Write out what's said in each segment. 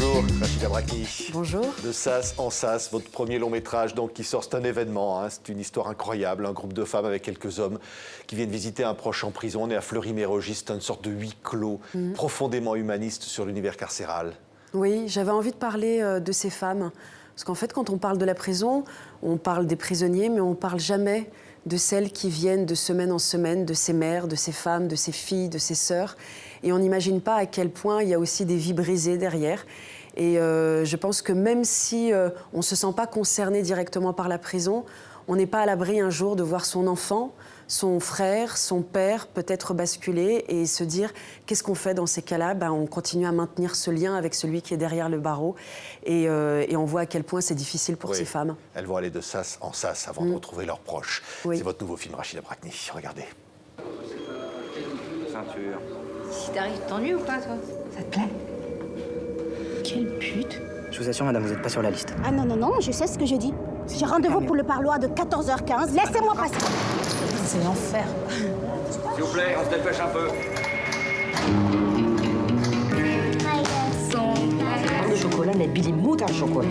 Bonjour, Rachida Brakni. Bonjour. De Sas en Sas, votre premier long métrage donc, qui sort, c'est un événement, hein, c'est une histoire incroyable, un groupe de femmes avec quelques hommes qui viennent visiter un proche en prison. On est à Fleury-Mérogis, c'est une sorte de huis clos profondément humaniste sur l'univers carcéral. Oui, j'avais envie de parler de ces femmes. Parce qu'en fait, quand on parle de la prison, on parle des prisonniers, mais on ne parle jamais de celles qui viennent de semaine en semaine, de ces mères, de ces femmes, de ces filles, de ces sœurs. Et on n'imagine pas à quel point il y a aussi des vies brisées derrière. Et je pense que même si on ne se sent pas concerné directement par la prison, on n'est pas à l'abri un jour de voir son enfant, son frère, son père peut-être basculer et se dire qu'est-ce qu'on fait dans ces cas-là? On continue à maintenir ce lien avec celui qui est derrière le barreau et on voit à quel point c'est difficile pour ces femmes. Elles vont aller de sas en sas avant de retrouver leurs proches. Oui. C'est votre nouveau film, Rachida Brakni. Regardez. Ceinture. Si t'arrives, t'ennuies ou pas, toi? Ça te plaît? Quelle pute! Je vous assure, madame, vous n'êtes pas sur la liste. Ah non, non, non, je sais ce que je dis. J'ai rendez-vous pour le parloir de 14h15. Laissez-moi passer. C'est l'enfer. S'il vous plaît, on se dépêche un peu. Le chocolat, mais Billy Mout à chocolat.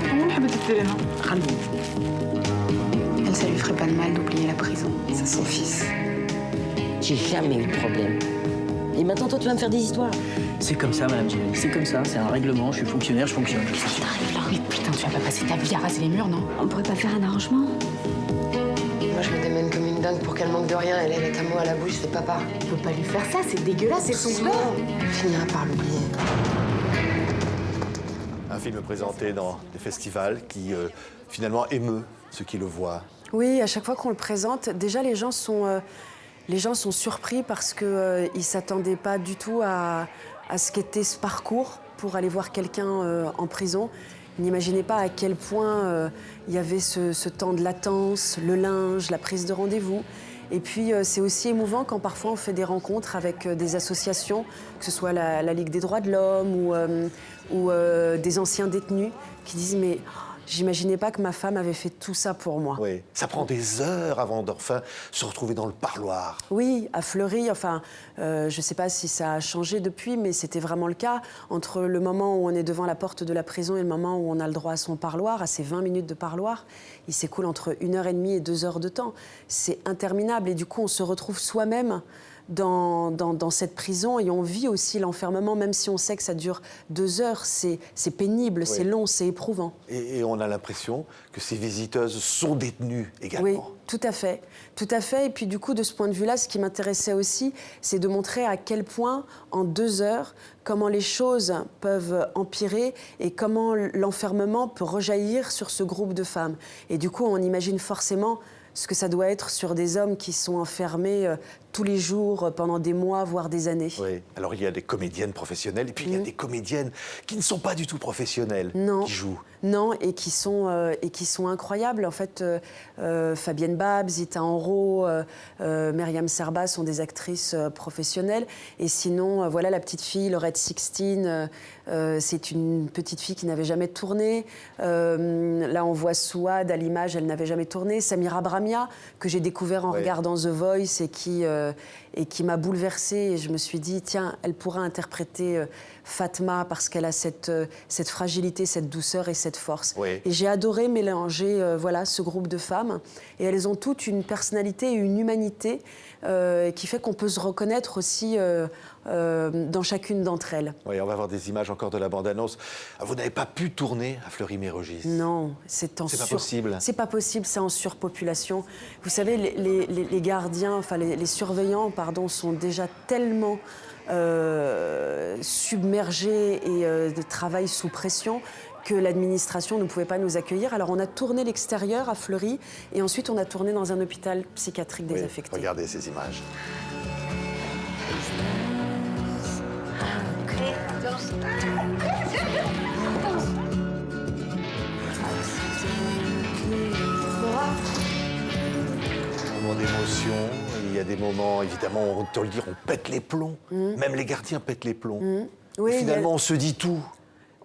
Elle, ça lui ferait pas de mal d'oublier la prison. C'est son fils. J'ai jamais eu de problème. Et maintenant, toi, tu vas me faire des histoires. C'est comme ça, madame Gilles. C'est comme ça, c'est un règlement, je suis fonctionnaire, je fonctionne. Qu'est-ce qui t'arrive là? Mais putain, tu vas pas passer ta vie à raser les murs, non? On pourrait pas faire un arrangement? Moi, je me démène comme une dingue pour qu'elle manque de rien. Elle est à moi à la bouche, c'est papa. Tu peux pas lui faire ça, c'est dégueulasse, c'est son père. Elle finira par l'oublier. Un film présenté dans des festivals qui finalement émeut ceux qui le voient. Oui, à chaque fois qu'on le présente, déjà les gens sont surpris parce qu'ils ne s'attendaient pas du tout à ce qu'était ce parcours pour aller voir quelqu'un en prison. Ils n'imaginaient pas à quel point il y avait ce temps de latence, le linge, la prise de rendez-vous. Et puis c'est aussi émouvant quand parfois on fait des rencontres avec des associations, que ce soit la Ligue des droits de l'homme ou des anciens détenus qui disent « mais j'imaginais pas que ma femme avait fait tout ça pour moi ». Oui. Ça prend des heures avant d'enfin se retrouver dans le parloir. Oui, à Fleury, je ne sais pas si ça a changé depuis, mais c'était vraiment le cas. Entre le moment où on est devant la porte de la prison et le moment où on a le droit à son parloir, à ces 20 minutes de parloir, il s'écoule entre 1h30 et 2 heures de temps. C'est interminable et du coup, on se retrouve soi-même dans cette prison et on vit aussi l'enfermement, même si on sait que ça dure 2 heures. C'est pénible, c'est long, c'est éprouvant. Et on a l'impression que ces visiteuses sont détenues également. Oui, tout à fait. Tout à fait. Et puis du coup, de ce point de vue-là, ce qui m'intéressait aussi, c'est de montrer à quel point, en 2 heures, comment les choses peuvent empirer et comment l'enfermement peut rejaillir sur ce groupe de femmes. Et du coup, on imagine forcément ce que ça doit être sur des hommes qui sont enfermés tous les jours, pendant des mois, voire des années. Oui. Alors, il y a des comédiennes professionnelles et puis il y a des comédiennes qui ne sont pas du tout professionnelles, qui jouent. Non, et qui sont incroyables. En fait, Fabienne Babs, Zita Enro, Myriam Serba sont des actrices professionnelles. Et sinon, voilà la petite fille, Laurette Sixtine, c'est une petite fille qui n'avait jamais tourné. Là, on voit Souad à l'image, elle n'avait jamais tourné. Samira Bramia, que j'ai découvert en regardant The Voice et qui m'a bouleversée. Et je me suis dit, tiens, elle pourra interpréter Fatma parce qu'elle a cette fragilité, cette douceur et cette force. Oui. Et j'ai adoré mélanger ce groupe de femmes. Et elles ont toutes une personnalité et une humanité qui fait qu'on peut se reconnaître aussi dans chacune d'entre elles. Oui, on va voir des images encore de la bande-annonce. Vous n'avez pas pu tourner à Fleury-Mérogis? Non, c'est pas possible. C'est pas possible, c'est en surpopulation. Vous savez, les gardiens, les surveillants, pardon, sont déjà tellement submergés et travaillent sous pression que l'administration ne pouvait pas nous accueillir. Alors on a tourné l'extérieur à Fleury et ensuite on a tourné dans un hôpital psychiatrique désaffecté. Regardez ces images. Moment d'émotion, il y a des moments, évidemment, on peut le dire, on pète les plombs. Même les gardiens pètent les plombs. Oui, et finalement, on se dit tout.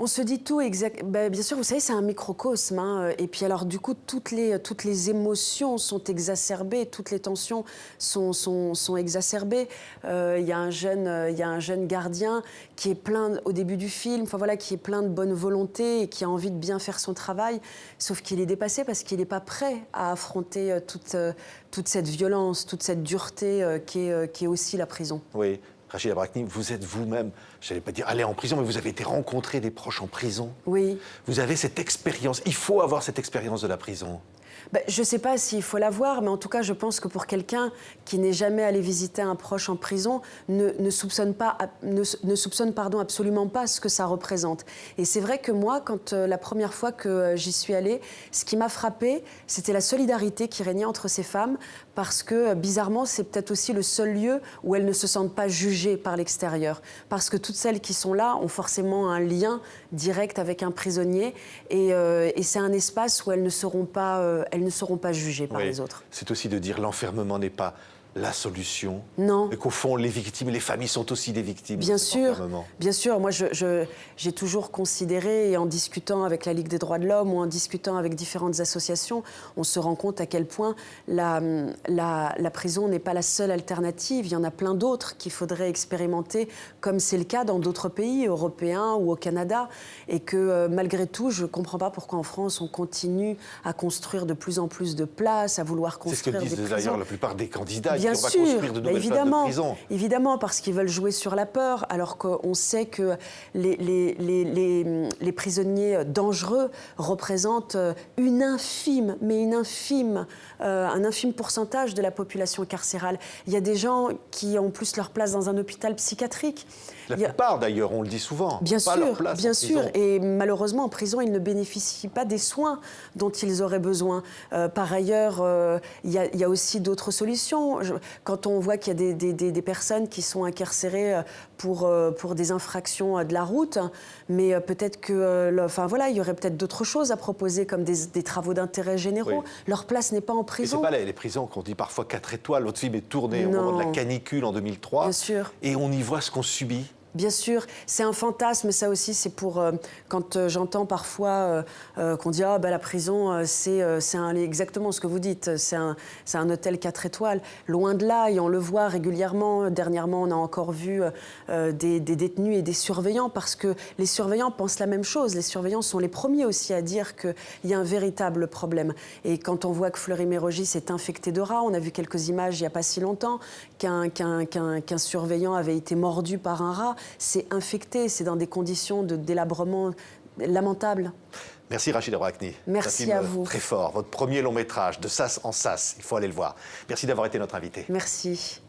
On se dit tout bien sûr, vous savez, c'est un microcosme. Hein, et puis alors, du coup, toutes les émotions sont exacerbées, toutes les tensions sont exacerbées. Il y a un jeune gardien qui est plein, au début du film, enfin voilà, qui est plein de bonne volonté et qui a envie de bien faire son travail, sauf qu'il est dépassé parce qu'il n'est pas prêt à affronter toute cette violence, toute cette dureté qui est aussi la prison. Oui. Rachida Brakni, vous êtes vous-même, je n'allais pas dire aller en prison, mais vous avez été rencontrer des proches en prison. Oui. Vous avez cette expérience, il faut avoir cette expérience de la prison. Je ne sais pas s'il faut l'avoir, mais en tout cas, je pense que pour quelqu'un qui n'est jamais allé visiter un proche en prison, ne soupçonne absolument pas ce que ça représente. Et c'est vrai que moi, quand la première fois que j'y suis allée, ce qui m'a frappée, c'était la solidarité qui régnait entre ces femmes, parce que, bizarrement, c'est peut-être aussi le seul lieu où elles ne se sentent pas jugées par l'extérieur. Parce que toutes celles qui sont là ont forcément un lien direct avec un prisonnier, et c'est un espace où elles ne seront pas jugées par les autres. C'est aussi de dire l'enfermement n'est pas la solution. Non. Et qu'au fond, les victimes et les familles sont aussi des victimes. Bien sûr. Moi, j'ai toujours considéré, et en discutant avec la Ligue des droits de l'homme ou en discutant avec différentes associations, on se rend compte à quel point la prison n'est pas la seule alternative. Il y en a plein d'autres qu'il faudrait expérimenter, comme c'est le cas dans d'autres pays européens ou au Canada. Et que malgré tout, je ne comprends pas pourquoi en France, on continue à construire de plus en plus de places, à vouloir construire des prisons. C'est ce que disent d'ailleurs la plupart des candidats. Bien sûr, évidemment, évidemment, parce qu'ils veulent jouer sur la peur, alors qu'on sait que les prisonniers dangereux représentent un infime pourcentage de la population carcérale. Il y a des gens qui ont plus leur place dans un hôpital psychiatrique. La plupart, d'ailleurs, on le dit souvent. Bien pas leur sûr, place bien en sûr. prison. Et malheureusement, en prison, ils ne bénéficient pas des soins dont ils auraient besoin. Par ailleurs, il y a aussi d'autres solutions. Quand on voit qu'il y a des personnes qui sont incarcérées pour des infractions de la route, mais peut-être que, il y aurait peut-être d'autres choses à proposer, comme des travaux d'intérêt généraux. Oui. Leur place n'est pas en Et prison. c'est pas les prisons qu'on dit parfois 4 étoiles. Votre film est tourné au moment de la canicule en 2003. Bien sûr. Et on y voit ce qu'on subit. Bien sûr, c'est un fantasme, ça aussi, c'est pour... quand j'entends parfois qu'on dit « Ah, la prison, c'est exactement ce que vous dites, c'est un hôtel 4 étoiles ». Loin de là, et on le voit régulièrement. Dernièrement, on a encore vu des détenus et des surveillants, parce que les surveillants pensent la même chose. Les surveillants sont les premiers aussi à dire qu'il y a un véritable problème. Et quand on voit que Fleury-Mérogis est infecté de rats, on a vu quelques images il n'y a pas si longtemps, qu'un surveillant avait été mordu par un rat. C'est infecté, c'est dans des conditions de délabrement lamentables. Merci Rachida Brakni. Merci à vous. Très fort. Votre premier long métrage, De Sas en Sas. Il faut aller le voir. Merci d'avoir été notre invité. Merci.